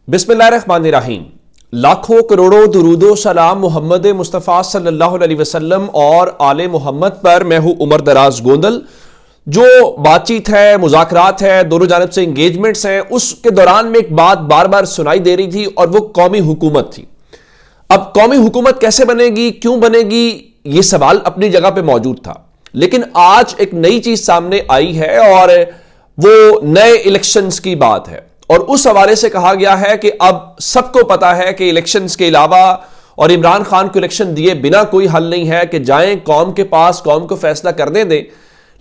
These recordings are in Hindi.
बिस्मिल्लाहिर्रहमानिर्रहीम। लाखों करोड़ों दुरूदो सलाम मोहम्मद मुस्तफ़ा सल्लल्लाहु अलैहि वसल्लम और आले मोहम्मद पर। मैं हूं उमर दराज गोंदल। जो बातचीत है, मुज़ाकरात है, दोनों जानब से इंगेजमेंट्स हैं, उसके दौरान में एक बात बार बार सुनाई दे रही थी और वो कौमी हुकूमत थी। अब कौमी हुकूमत कैसे बनेगी, क्यों बनेगी, ये सवाल अपनी जगह पे मौजूद था। लेकिन आज एक नई चीज सामने आई है और वो नए इलेक्शंस की बात है। और उस हवाले से कहा गया है कि अब सबको पता है कि इलेक्शंस के अलावा और इमरान खान को इलेक्शन दिए बिना कोई हल नहीं है, कि जाएं कौम के पास, कौम को फैसला करने दें।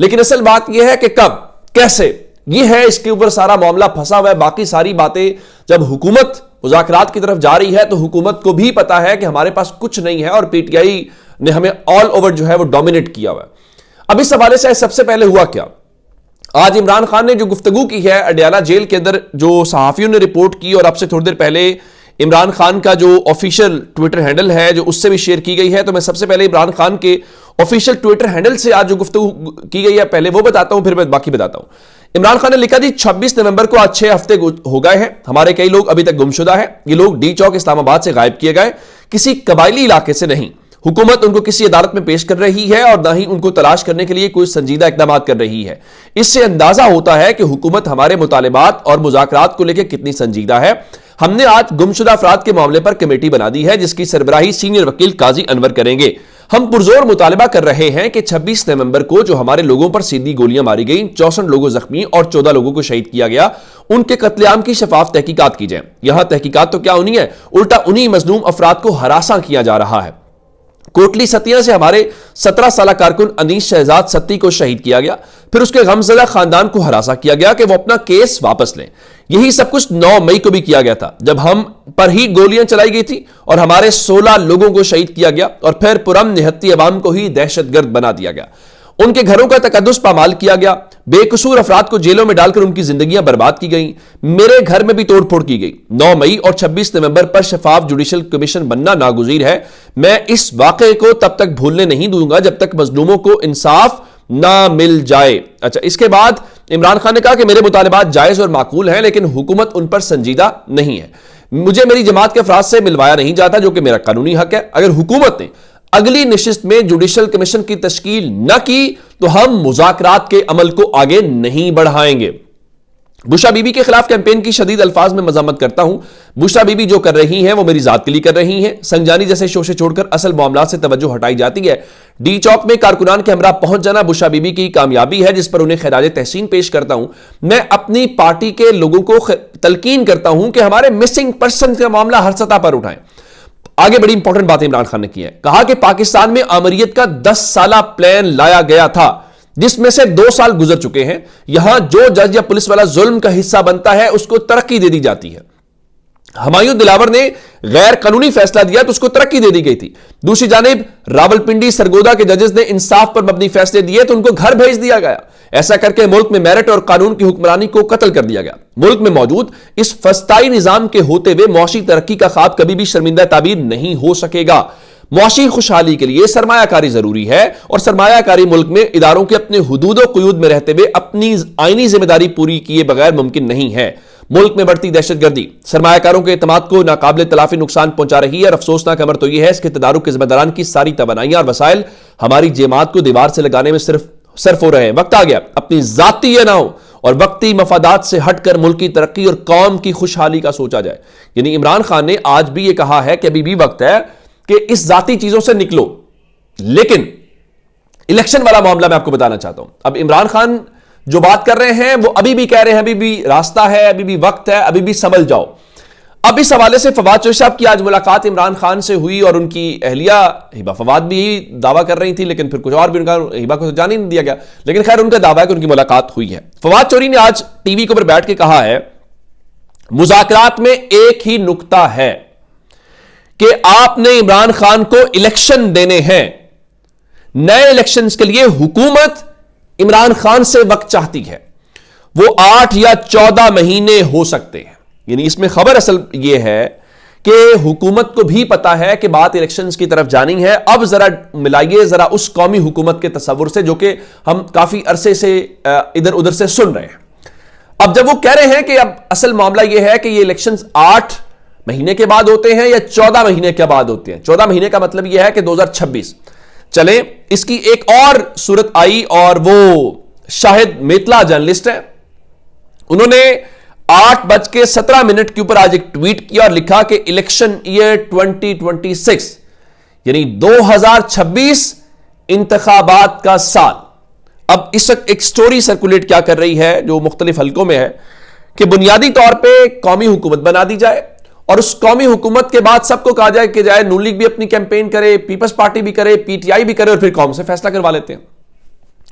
लेकिन असल बात यह है कि कब, कैसे, यह है, इसके ऊपर सारा मामला फंसा हुआ है। बाकी सारी बातें, जब हुकूमत मुज़ाकरात की तरफ जा रही है तो हुकूमत को भी पता है कि हमारे पास कुछ नहीं है और पीटीआई ने हमें ऑल ओवर जो है वो डोमिनेट किया हुआ है। अब इस हवाले से सबसे पहले हुआ क्या, आज इमरान खान ने जो गुफ्तगू की है अडयाला जेल के अंदर, जो सहाफियों ने रिपोर्ट की, और अब से थोड़ी देर पहले इमरान खान का जो ऑफिशियल ट्विटर हैंडल है जो उससे भी शेयर की गई है, तो मैं सबसे पहले इमरान खान के ऑफिशियल ट्विटर हैंडल से आज जो गुफ्तगू की गई है पहले वो बताता हूं, फिर मैं बाकी बताता हूं। इमरान खान ने लिखा जी 26 नवंबर को आज 6 हफ्ते हो गए हैं, हमारे कई लोग अभी तक गुमशुदा है। ये लोग डी चौक इस्लामाबाद से गायब किए गए, किसी कबायली इलाके से नहीं। हुकूमत उनको किसी अदालत में पेश कर रही है और ना ही उनको तलाश करने के लिए कोई संजीदा इकदाम कर रही है। इससे अंदाजा होता है कि हुकूमत हमारे मुतालिबात और मुज़ाकरात को लेकर कितनी संजीदा है। हमने आज गुमशुदा अफराद के मामले पर कमेटी बना दी है जिसकी सरबराही सीनियर वकील काजी अनवर करेंगे। हम पुरजोर मुतालबा कर रहे हैं कि 26 नवंबर को जो हमारे लोगों पर सीधी गोलियां मारी गई, 64 लोगों जख्मी और 14 लोगों को शहीद किया गया, उनके कत्लेआम की शफाफ तहकीकात की जाए। यहां तहकीकात तो क्या होनी है, उल्टा उन्हीं मजलूम अफराद को हरासा किया जा रहा है। कोटली सतिया से हमारे 17 साल कारकुन अनीस शहजाद सत्ती को शहीद किया गया, फिर उसके गमजदा खानदान को हरासा किया गया कि वो अपना केस वापस लें। यही सब कुछ 9 मई को भी किया गया था, जब हम पर ही गोलियां चलाई गई थी और हमारे 16 लोगों को शहीद किया गया और फिर पुरम निहत्ती अवाम को ही दहशतगर्द बना दिया गया। उनके घरों का तकद्दुस पामाल किया गया, बेकसूर अफराद को जेलों में डालकर उनकी जिंदगियां बर्बाद की गई। मेरे घर में भी तोड़फोड़ की गई। 9 मई और 26 नवंबर पर शफाफ जुडिशल कमीशन बनना नागुज़ीर है। मैं इस वाक़े को तब तक भूलने नहीं दूंगा जब तक मजलूमों को इंसाफ ना मिल जाए। अच्छा, इसके बाद इमरान खान ने कहा कि मेरे मुतालिबात जायज और माकूल हैं, लेकिन हुकूमत उन पर संजीदा नहीं है। मुझे मेरी जमात के अफराद से मिलवाया नहीं जाता, जो कि मेरा कानूनी हक है। अगर हुकूमत ने अगली निशिस्त में जुडिशल कमीशन की तश्कील न की तो हम मुज़ाकरात के अमल को आगे नहीं बढ़ाएंगे। बुशरा बीबी के खिलाफ कैंपेन की शदीद अल्फाज में मजामत करता हूं। बुशरा बीबी जो कर रही हैं वो मेरी जात के लिए कर रही हैं। संजानी जैसे शोशे छोड़कर असल मामला से तवज्जो हटाई जाती है। डी चौक में कारकुनान के हमरा पहुंच जाना बुशरा बीबी की कामयाबी है, जिस पर उन्हें खैराज तहसीन पेश करता हूं। मैं अपनी पार्टी के लोगों को तलकीन करता हूं कि हमारे मिसिंग पर्सन का मामला हर सतह पर उठाएं। आगे बड़ी इंपॉर्टेंट बात इमरान खान ने की है, कहा कि पाकिस्तान में आमरीत का 10 साला प्लान लाया गया था जिसमें से 2 साल गुजर चुके हैं। यहां जो जज या पुलिस वाला जुल्म का हिस्सा बनता है उसको तरक्की दे दी जाती है। हुमायूं दिलावर ने गैर कानूनी फैसला दिया तो उसको तरक्की दे दी गई थी। दूसरी जानिब रावलपिंडी सरगोदा के जजेस ने इंसाफ पर मबनी फैसले दिए तो उनको घर भेज दिया गया। ऐसा करके मुल्क में मेरिट और कानून की हुक्मरानी को कत्ल कर दिया गया। मुल्क में मौजूद इस फस्ताई निजाम के होते हुए मुआशी तरक्की का ख्वाब कभी भी शर्मिंदा ताबीर नहीं हो सकेगा। मुआशी खुशहाली के लिए सरमायाकारी जरूरी है और सरमायाकारी मुल्क में इदारों के अपने हुदूद और कुयूद में रहते हुए अपनी आईनी जिम्मेदारी पूरी किए बगैर मुमकिन नहीं है। मुल्क में बढ़ती दहशतगर्दी सरमायाकारों के एतमाद को नाकाबिले तलाफी नुकसान पहुंचा रही है और अफसोसनाक अमर तो यह है इसके तदारुक के जिम्मेदारान की सारी तवानाइयां और वसाइल हमारी जेमात को दीवार से लगाने में सर्फ हो रहे हैं। वक्त आ गया अपनी जाती नाव और वक्ती मफादात से हटकर मुल्क की तरक्की और कौम की खुशहाली का सोचा जाए। यानी इमरान खान ने आज भी यह कहा है कि अभी भी वक्त है कि इस जाती चीजों से निकलो। लेकिन इलेक्शन वाला मामला मैं आपको बताना चाहता हूं। अब इमरान खान जो बात कर रहे हैं वो अभी भी कह रहे हैं अभी भी रास्ता है, अभी भी वक्त है, अभी भी संभल जाओ। अब इस हवाले से फवाद चौधरी साहब की आज मुलाकात इमरान खान से हुई और उनकी अहलिया हिबा फवाद भी यही दावा कर रही थी, लेकिन फिर कुछ और भी, उनका हिबा को तो जाने नहीं दिया गया, लेकिन खैर उनका दावा है कि उनकी मुलाकात हुई है। फवाद चौधरी ने आज टीवी के ऊपर बैठ के कहा है मुज़ाकरात में एक ही नुक्ता है कि आपने इमरान खान को इलेक्शन देने हैं। नए इलेक्शंस के लिए हुकूमत इमरान खान से वक्त चाहती है, वो 8 या 14 महीने हो सकते हैं। यानी इसमें खबर असल यह है कि हुकूमत को भी पता है कि बात इलेक्शंस की तरफ जानी है। अब जरा मिलाइए जरा उस कौमी हुकूमत के तस्वुर से जो कि हम काफी अरसे से इधर उधर से सुन रहे हैं। अब जब वो कह रहे हैं कि अब असल मामला यह है कि ये इलेक्शंस 8 महीने के बाद होते हैं या 14 महीने के बाद होते हैं, 14 महीने का मतलब यह है कि 2026 चले। इसकी एक और सूरत आई और वो शाहिद मेतला जर्नलिस्ट है, उन्होंने 8:17 के ऊपर आज एक ट्वीट किया और लिखा कि इलेक्शन ईयर 2026 यानी 2026 इंतखाबात का साल। अब इस वक्त एक स्टोरी सर्कुलेट क्या कर रही है जो मुख्तलिफ हलकों में है कि बुनियादी तौर पे कौमी हुकूमत बना दी जाए और उस कौमी हुकूमत के बाद सबको कहा जाए कि जाए नून लीग भी अपनी कैंपेन करे, पीपल्स पार्टी भी करे, पीटीआई भी करे और फिर कौम से फैसला करवा लेते हैं।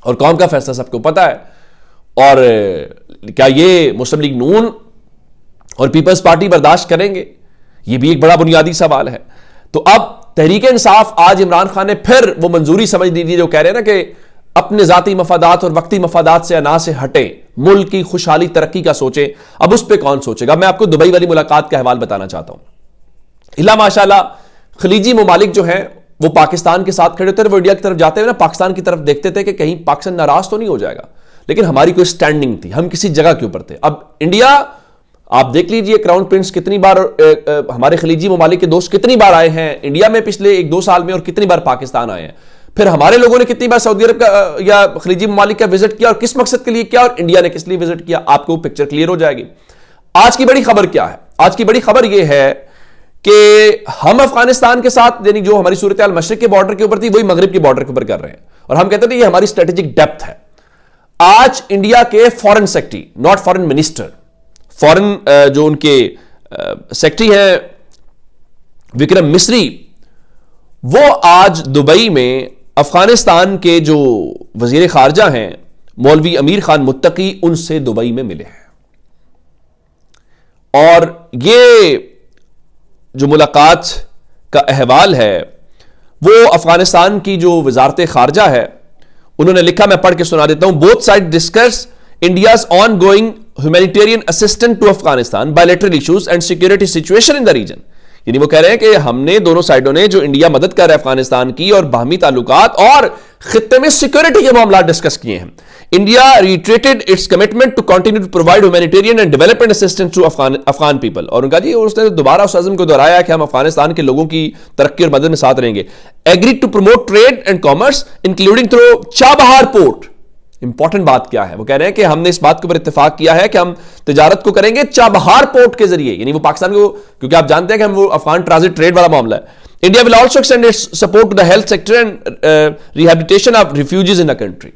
और कौम का फैसला सबको पता है। और क्या ये मुस्लिम लीग नून और पीपल्स पार्टी बर्दाश्त करेंगे? ये भी एक बड़ा बुनियादी सवाल है। तो अब तहरीक इंसाफ आज इमरान खान ने फिर वो मंजूरी समझ लीजिए जो कह रहे हैं ना कि अपने जाती मफादात और वक्ती मफादात से अना से हटे, मुल्क की खुशहाली तरक्की का सोचे। अब उस पर कौन सोचेगा? मैं आपको दुबई वाली मुलाकात का अहवाल बताना चाहता हूं। इला माशाल्लाह खलीजी ममालिक जो हैं वो पाकिस्तान के साथ खड़े होते थे, वो इंडिया की तरफ जाते हुए ना पाकिस्तान की तरफ देखते थे कि कहीं पाकिस्तान नाराज तो नहीं हो जाएगा, लेकिन हमारी कोई स्टैंडिंग थी, हम किसी जगह के ऊपर थे। अब इंडिया, आप देख लीजिए क्राउन प्रिंस कितनी बार हमारे खलीजी ममालिक के दोस्त कितनी बार आए हैं इंडिया में पिछले 1-2 साल में और कितनी बार पाकिस्तान आए हैं। फिर हमारे लोगों ने कितनी बार सऊदी अरब का या खलीजी ममालिक का विजिट किया और किस मकसद के लिए किया और इंडिया ने किस लिए विजिट किया, आपको पिक्चर क्लियर हो जाएगी। आज की बड़ी खबर क्या है? आज की बड़ी खबर यह है कि हम अफगानिस्तान के साथ यानी जो हमारी सूरत हाल मशरिक के बॉर्डर के ऊपर थी वही मगरिब के बॉर्डर के ऊपर कर रहे हैं और हम कहते थे ये हमारी स्ट्रेटेजिक डेप्थ है। आज इंडिया के foreign secretary, not foreign minister, foreign जो उनके सेक्रेटरी हैं विक्रम मिस्री, वो आज दुबई में अफगानिस्तान के जो वजीर खारजा हैं मौलवी अमीर खान मुत्तकी, उनसे दुबई में मिले हैं। और ये जो मुलाकात का अहवाल है वो अफगानिस्तान की जो वजारत खारजा है उन्होंने लिखा, मैं पढ़ के सुना देता हूं। Both side discuss India's ongoing humanitarian assistance to Afghanistan, bilateral issues and security situation in the region. यानी वो कह रहे हैं कि हमने दोनों साइडों ने जो इंडिया मदद कर रहा है अफगानिस्तान की और बाहमी ताल्लुकात और खित्ते में सिक्योरिटी के मामला डिस्कस किए हैं। India reiterated its commitment to continue to provide humanitarian and development assistance to Afghan people. और उनका जी उसने दोबारा उस अज़्म को दोहराया कि हम अफगानिस्तान के लोगों की तरक्की और मदद में साथ रहेंगे। Agree to promote trade and commerce including through Chabahar port. Important बात क्या है? वो कह रहे हैं कि हमने इस बात के ऊपर इत्तेफाक किया है कि हम तिजारत को करेंगे चाबहार पोर्ट के जरिए, यानी वो पाकिस्तान को, क्योंकि आप जानते हैं कि हम वो अफगान ट्रांजिट ट्रेड वाला मामला है। India will also extend its support to the health sector and rehabilitation of refugees in the country.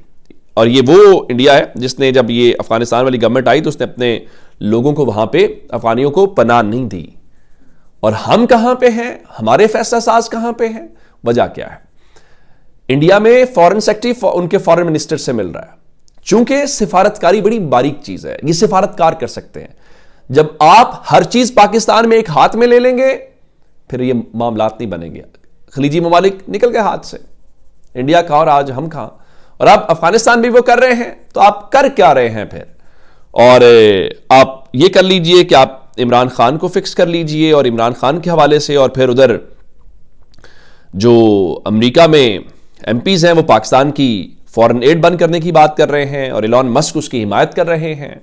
और ये वो इंडिया है जिसने, जब ये अफगानिस्तान वाली गवर्नमेंट आई तो उसने अपने लोगों को वहां पे अफगानियों को पनाह नहीं दी। और हम कहां पे हैं? हमारे फैसला साज कहां पे हैं? वजह क्या है? इंडिया में फॉरेन सेक्रेटरी उनके फॉरेन मिनिस्टर से मिल रहा है। चूंकि सिफारतकारी बड़ी बारीक चीज है, ये सिफारतकार कर सकते हैं। जब आप हर चीज पाकिस्तान में एक हाथ में ले लेंगे फिर ये मामलात नहीं बनेंगे। खलीजी ममालिक निकल गए हाथ से, इंडिया का और आज हम कहां। और अब अफगानिस्तान भी वो कर रहे हैं, तो आप कर क्या रहे हैं फिर? और आप ये कर लीजिए कि आप इमरान खान को फिक्स कर लीजिए और इमरान खान के हवाले से, और फिर उधर जो अमेरिका में एमपीज हैं वो पाकिस्तान की फॉरेन एड बंद करने की बात कर रहे हैं और एलन मस्क उसकी हिमायत कर रहे हैं।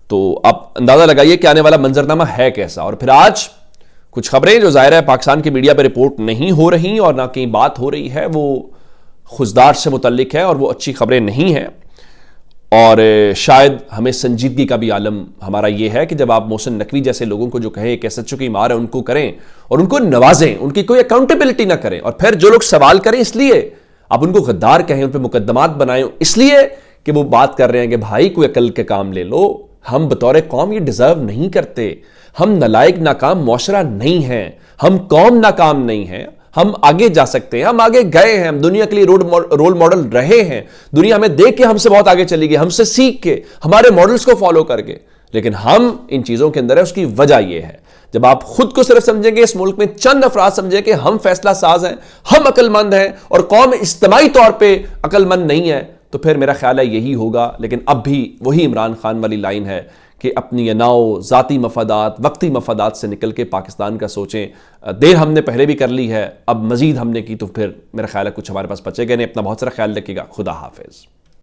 तो आप अंदाजा लगाइए कि आने वाला मंजरनामा है कैसा। और फिर आज कुछ खबरें जो जाहिर है पाकिस्तान की मीडिया पर रिपोर्ट नहीं हो रही और ना कहीं बात हो रही है, वो खुजदार से मुतल्लिक है और वो अच्छी खबरें नहीं हैं। और शायद हमें संजीदगी का भी आलम हमारा ये है कि जब आप मोहसिन नकवी जैसे लोगों को जो कहें कि SHO की मार है उनको करें और उनको नवाजें, उनकी कोई अकाउंटेबिलिटी ना करें। और फिर जो लोग सवाल करें इसलिए आप उनको गद्दार कहें, उन पर मुकदमात बनाएं इसलिए कि वो बात कर रहे हैं कि भाई कोई अकल के काम ले लो, हम बतौर कौम ये डिजर्व नहीं करते, हम नलायक नाकाम मुआशरा नहीं हैं, हम कौम नाकाम नहीं है, हम आगे जा सकते हैं, हम आगे गए हैं, हम दुनिया के लिए रोल मॉडल रहे हैं, दुनिया हमें देख के हमसे बहुत आगे चली गई, हमसे सीख के, हमारे मॉडल्स को फॉलो करके। लेकिन हम इन चीजों के अंदर है, उसकी वजह यह है जब आप खुद को सिर्फ समझेंगे, इस मुल्क में चंद अफराद समझे कि हम फैसला साज हैं, हम अक्लमंद हैं और कौम इज्तिमाई तौर पर अक्लमंद नहीं है, तो फिर मेरा ख्याल है यही होगा। लेकिन अब भी वही इमरान खान वाली लाइन है कि अपनी अनाओ, ज़ाती मफादात, वक्ती मफादात से निकल के पाकिस्तान का सोचें। देर हमने पहले भी कर ली है, अब मजीद हमने की तो फिर मेरा ख्याल है कुछ हमारे पास बचेगा नहीं। अपना बहुत सारा ख्याल रखिएगा। खुदा हाफिज़।